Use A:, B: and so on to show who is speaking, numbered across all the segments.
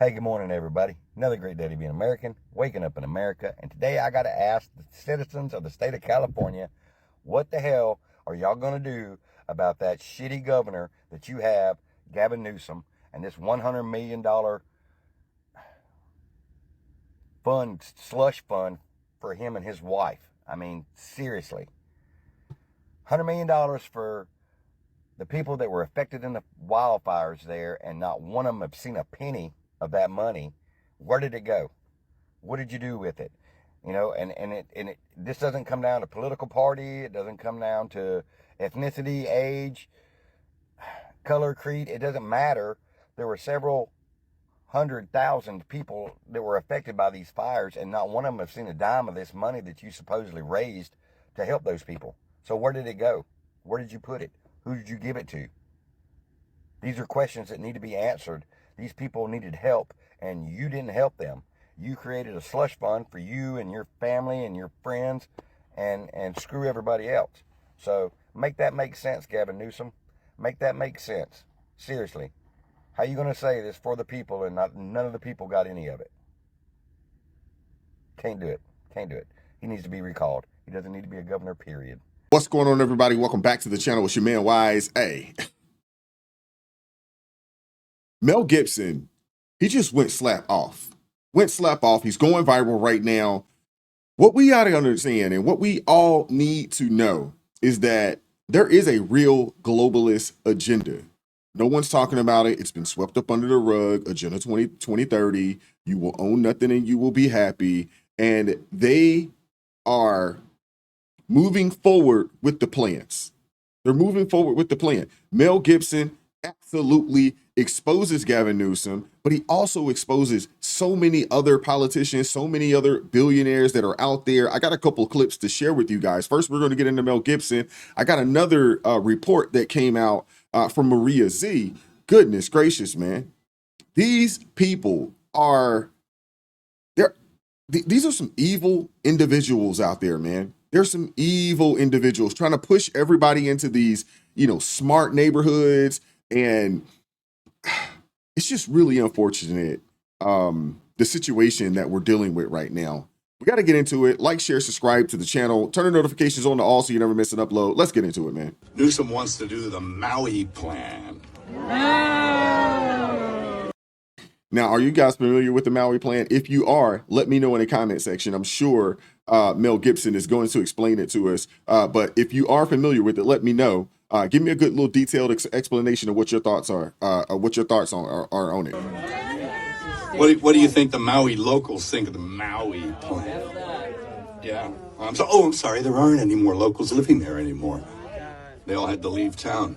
A: Hey, good morning, everybody. Another great day to be an American, waking up in America. And today I got to ask the citizens of the state of California, what the hell are y'all going to do about that shitty governor that you have, Gavin Newsom, and this $100 million slush fund for him and his wife? I mean, seriously. $100 million for the people that were affected in the wildfires there, and not one of them have seen a penny of that money. Where did it go? What did you do with it? You know, this doesn't come down to political party. It doesn't come down to ethnicity, age, color, creed. It doesn't matter. There were several 100,000 people that were affected by these fires, and not one of them have seen a dime of this money that you supposedly raised to help those people. So where did it go? Where did you put it? Who did you give it to? These are questions that need to be answered. These people needed help, and you didn't help them. You created a slush fund for you and your family and your friends, and screw everybody else. So make that make sense, Gavin Newsom. Make that make sense. Seriously. How are you going to say this for the people and none of the people got any of it? Can't do it. Can't do it. He needs to be recalled. He doesn't need to be a governor, period.
B: What's going on, everybody? Welcome back to the channel. It's your man, Wise. Hey. Mel Gibson, he just went slap off. He's going viral right now. What we got to understand and what we all need to know is that there is a real globalist agenda. No one's talking about it. It's been swept up under the rug. Agenda 2030. You will own nothing and you will be happy. And they are moving forward with the plans. They're moving forward with the plan. Mel Gibson absolutely exposes Gavin Newsom, but he also exposes so many other politicians, so many other billionaires that are out there. I got a couple of clips to share with you guys. First, we're going to get into Mel Gibson. I got another report that came out from Maria Z. Goodness gracious, man. These people are, these are some evil individuals out there, man. There's some evil individuals trying to push everybody into these, smart neighborhoods. And it's just really unfortunate, the situation that we're dealing with right now. We got to get into it. Like, share, subscribe to the channel. Turn the notifications on to all so you never miss an upload. Let's get into it, man.
C: Newsom wants to do the Maui plan.
B: Now, are you guys familiar with the Maui plan? If you are, let me know in the comment section. I'm sure Mel Gibson is going to explain it to us. But if you are familiar with it, let me know. Give me a good little detailed explanation of what your thoughts are, are on it.
C: What do you think the Maui locals think of the Maui plan? Yeah. I'm sorry. There aren't any more locals living there anymore. They all had to leave town.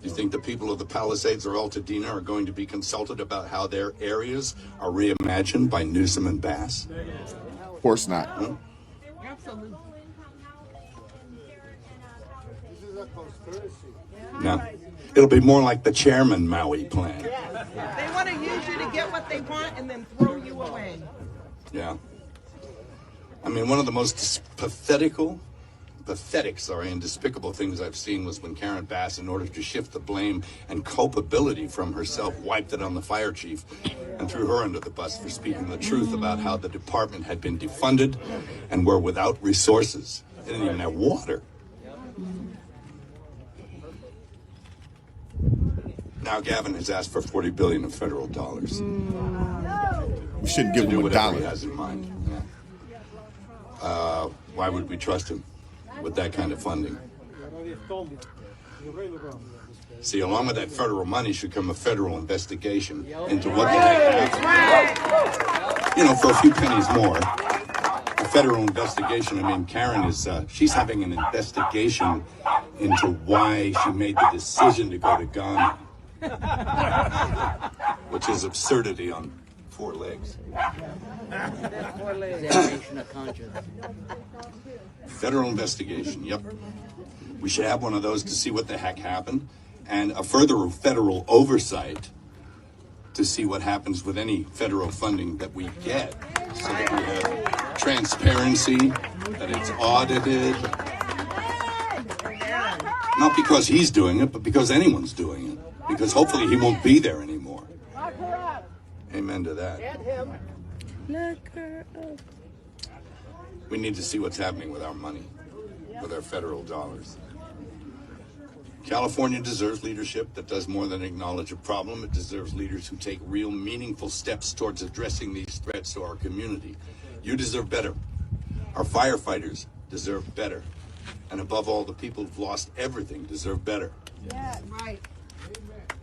C: You think the people of the Palisades or Altadena are going to be consulted about how their areas are reimagined by Newsom and Bass?
B: Of course not.
C: Huh?
D: Absolutely.
C: No. It'll be more like the Chairman Maui plan.
D: They want to use you to get what they want and then throw you away.
C: Yeah. I mean, one of the most pathetic and despicable things I've seen was when Karen Bass, in order to shift the blame and culpability from herself, wiped it on the fire chief and threw her under the bus for speaking the truth about how the department had been defunded and were without resources. They didn't even have water. Now Gavin has asked for $40 billion of federal dollars.
B: We shouldn't give him a
C: whatever he
B: dollar.
C: has in mind. Yeah. Why would we trust him with that kind of funding? See, along with that federal money should come a federal investigation into what the heck happened. For a few pennies more. A federal investigation. I mean, Karen is, she's having an investigation into why she made the decision to go to Ghana. Which is absurdity on 4 legs. Federal investigation, yep. We should have one of those to see what the heck happened, and a further federal oversight to see what happens with any federal funding that we get, so that we have transparency, that it's audited. Not because he's doing it, but because anyone's doing it. Because hopefully he won't be there anymore. Amen to that.
D: Look her up.
C: We need to see what's happening with our money, with our federal dollars. California deserves leadership that does more than acknowledge a problem. It deserves leaders who take real, meaningful steps towards addressing these threats to our community. You deserve better. Our firefighters deserve better. And above all, the people who've lost everything deserve better.
D: Yeah, right.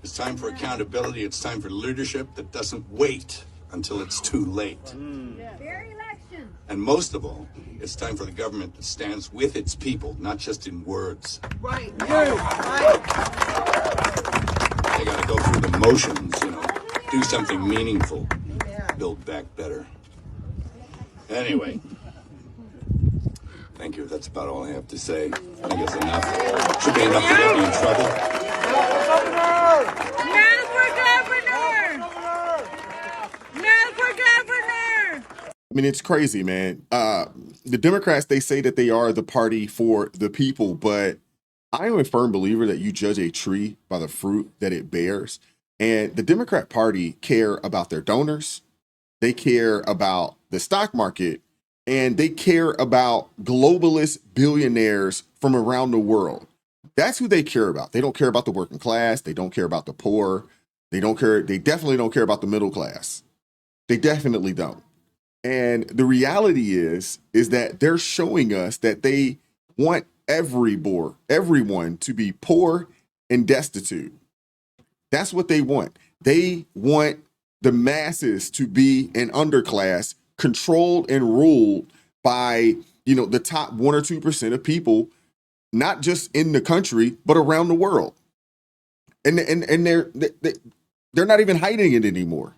C: It's time for accountability. It's time for leadership that doesn't wait until it's too late.
E: Fair election.
C: And most of all, it's time for the government that stands with its people, not just in words.
D: Right. Right.
C: They got to go through the motions, do something meaningful, build back better. Anyway, thank you. That's about all I have to say. I guess enough. Should be enough to get me in trouble.
E: Now for governor! Now for governor!
B: I mean, it's crazy, man. The Democrats, they say that they are the party for the people, but I am a firm believer that you judge a tree by the fruit that it bears. And the Democrat Party care about their donors. They care about the stock market, and they care about globalist billionaires from around the world. That's who they care about. They don't care about the working class. They don't care about the poor. They definitely don't care about the middle class. They definitely don't. And the reality is that they're showing us that they want everyone to be poor and destitute. That's what they want. They want the masses to be an underclass controlled and ruled by, the top 1 or 2% of people, not just in the country, but around the world. And they're not even hiding it anymore.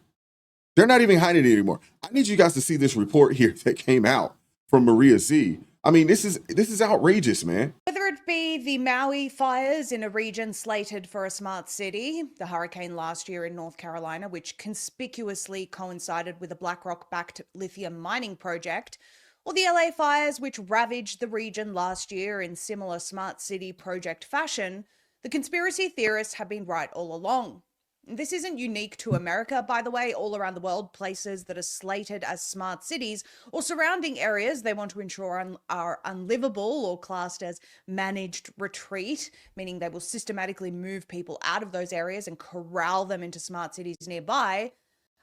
B: They're not even hiding it anymore. I need you guys to see this report here that came out from Maria Z. I mean, this is outrageous, man.
F: Whether it be the Maui fires in a region slated for a smart city, the hurricane last year in North Carolina, which conspicuously coincided with a BlackRock-backed lithium mining project, or the LA fires which ravaged the region last year in similar smart city project fashion, the conspiracy theorists have been right all along. This isn't unique to America, by the way. All around the world, places that are slated as smart cities or surrounding areas they want to ensure are unlivable or classed as managed retreat, meaning they will systematically move people out of those areas and corral them into smart cities nearby,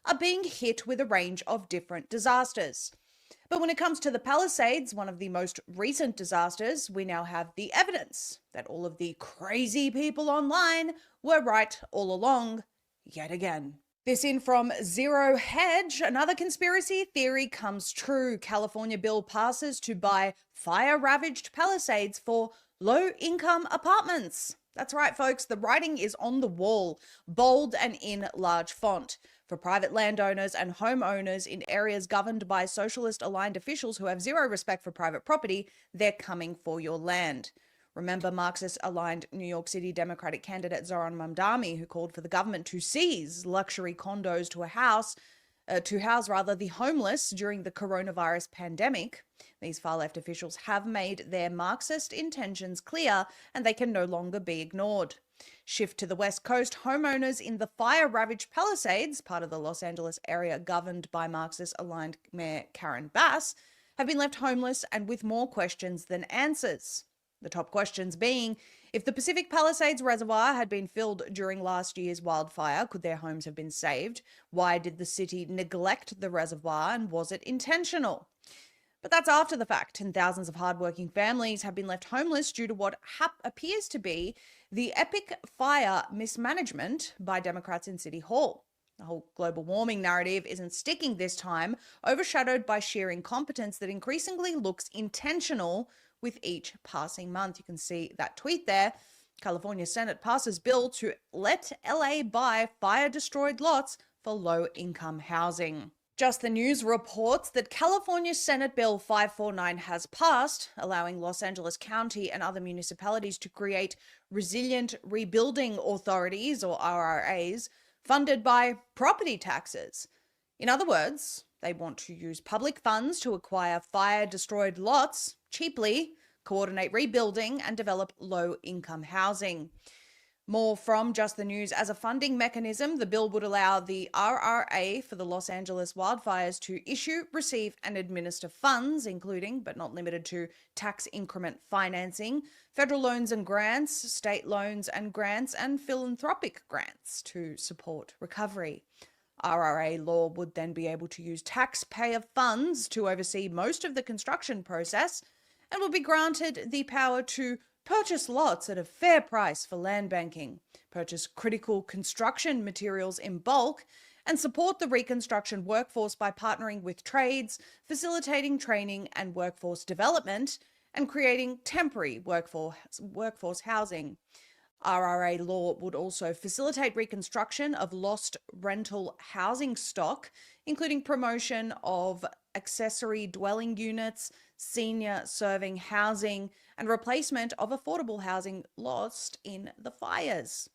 F: are being hit with a range of different disasters. But when it comes to the Palisades, one of the most recent disasters, we now have the evidence that all of the crazy people online were right all along, yet again. This in from Zero Hedge. Another conspiracy theory comes true. California bill passes to buy fire-ravaged Palisades for low-income apartments. That's right, folks. The writing is on the wall, bold and in large font. For private landowners and homeowners in areas governed by socialist-aligned officials who have zero respect for private property, they're coming for your land. Remember Marxist-aligned New York City Democratic candidate Zoran Mamdani, who called for the government to seize luxury condos to house the homeless during the coronavirus pandemic. These far-left officials have made their Marxist intentions clear, and they can no longer be ignored. Shift to the West Coast, homeowners in the fire-ravaged Palisades, part of the Los Angeles area governed by Marxist-aligned Mayor Karen Bass, have been left homeless and with more questions than answers. The top questions being, if the Pacific Palisades Reservoir had been filled during last year's wildfire, could their homes have been saved? Why did the city neglect the reservoir, and was it intentional? But that's after the fact, and thousands of hardworking families have been left homeless due to what appears to be the epic fire mismanagement by Democrats in City Hall. The whole global warming narrative isn't sticking this time, overshadowed by sheer incompetence that increasingly looks intentional with each passing month. You can see that tweet there. California Senate passes bill to let LA buy fire-destroyed lots for low-income housing. Just the News reports that California Senate Bill 549 has passed, allowing Los Angeles County and other municipalities to create resilient rebuilding authorities, or RRAs, funded by property taxes. In other words, they want to use public funds to acquire fire-destroyed lots cheaply, coordinate rebuilding, and develop low-income housing. More from Just the News. As a funding mechanism, the bill would allow the RRA for the Los Angeles wildfires to issue, receive, and administer funds, including, but not limited to, tax increment financing, federal loans and grants, state loans and grants, and philanthropic grants to support recovery. RRA law would then be able to use taxpayer funds to oversee most of the construction process and will be granted the power to purchase lots at a fair price for land banking, purchase critical construction materials in bulk, and support the reconstruction workforce by partnering with trades, facilitating training and workforce development, and creating temporary workforce housing. RRA law would also facilitate reconstruction of lost rental housing stock, including promotion of accessory dwelling units, senior serving housing, and replacement of affordable housing lost in the fires.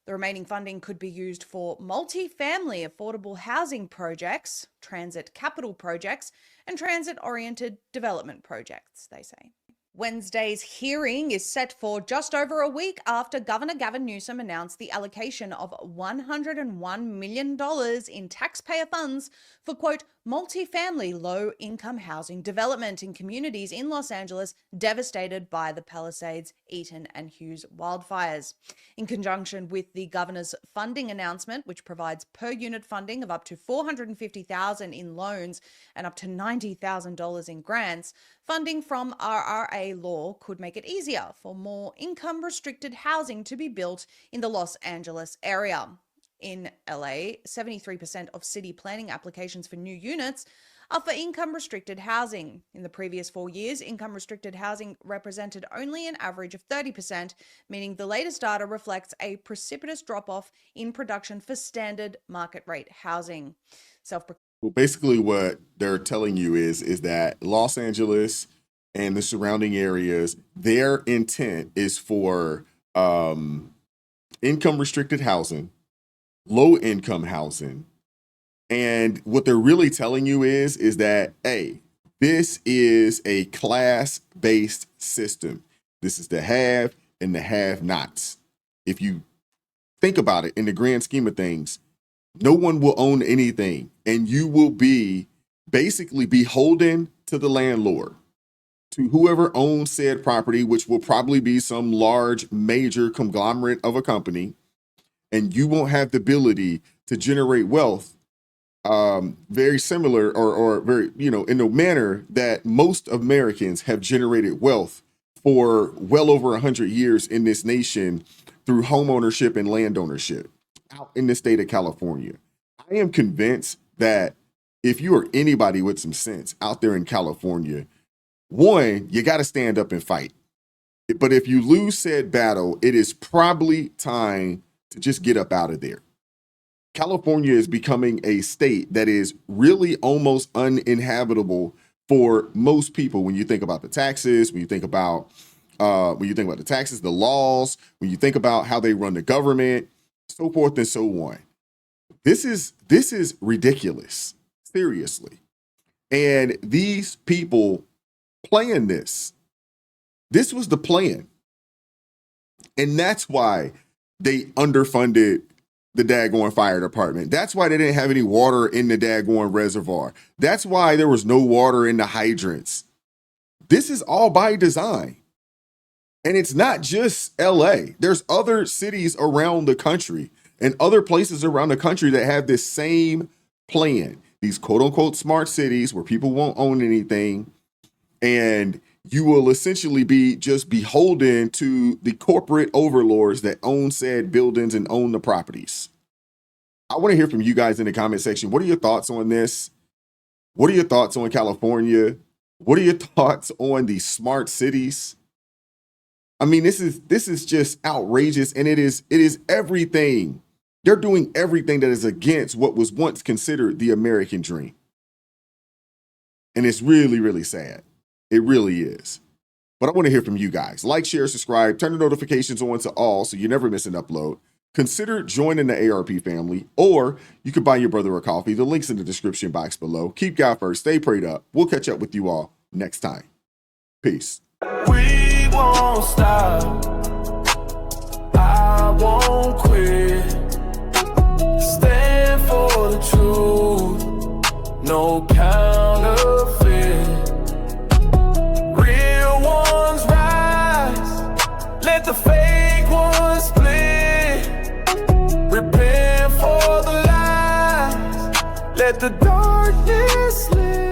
F: The remaining funding could be used for multi-family affordable housing projects, transit capital projects, and transit-oriented development projects, they say. Wednesday's hearing is set for just over a week after Governor Gavin Newsom announced the allocation of $101 million in taxpayer funds for, quote, multi-family low-income housing development in communities in Los Angeles devastated by the Palisades, Eaton, and Hughes wildfires. In conjunction with the governor's funding announcement, which provides per-unit funding of up to $450,000 in loans and up to $90,000 in grants, funding from RRA law could make it easier for more income-restricted housing to be built in the Los Angeles area. In LA, 73% of city planning applications for new units are for income-restricted housing. In the previous 4 years, income-restricted housing represented only an average of 30%, meaning the latest data reflects a precipitous drop-off in production for standard market rate housing.
B: Well, basically what they're telling you is that Los Angeles and the surrounding areas, their intent is for income-restricted housing, low-income housing. And what they're really telling you is that, hey, this is a class-based system. This is the have and the have-nots. If you think about it in the grand scheme of things, no one will own anything, and you will be basically beholden to the landlord, to whoever owns said property, which will probably be some large major conglomerate of a company, and you won't have the ability to generate wealth very similar or very, in the manner that most Americans have generated wealth for well over 100 years in this nation through home ownership and land ownership out in the state of California. I am convinced that if you are anybody with some sense out there in California, one, you got to stand up and fight. But if you lose said battle, it is probably time to just get up out of there. California is becoming a state that is really almost uninhabitable for most people. When you think about the taxes, when you think about the taxes, the laws, when you think about how they run the government, so forth and so on. This is ridiculous, seriously. And these people playing this was the plan. And that's why they underfunded the daggone fire department. That's why they didn't have any water in the daggone reservoir. That's why there was no water in the hydrants. This is all by design. And it's not just LA. There's other cities around the country and other places around the country that have this same plan. These quote unquote smart cities where people won't own anything. And you will essentially be just beholden to the corporate overlords that own said buildings and own the properties. I want to hear from you guys in the comment section. What are your thoughts on this? What are your thoughts on California? What are your thoughts on these smart cities? I mean, this is just outrageous, and it is everything. They're doing everything that is against what was once considered the American dream. And it's really, really sad. It really is. But I want to hear from you guys. Like, share, subscribe, turn the notifications on to all so you never miss an upload. Consider joining the ARP family, or you could buy your brother a coffee. The link's in the description box below. Keep God first. Stay prayed up. We'll catch up with you all next time. Peace.
G: We won't stop. won't quit. Stand for the truth, no counterfeit. Real ones rise, let the fake ones split. Repent for the lies, let the darkness live.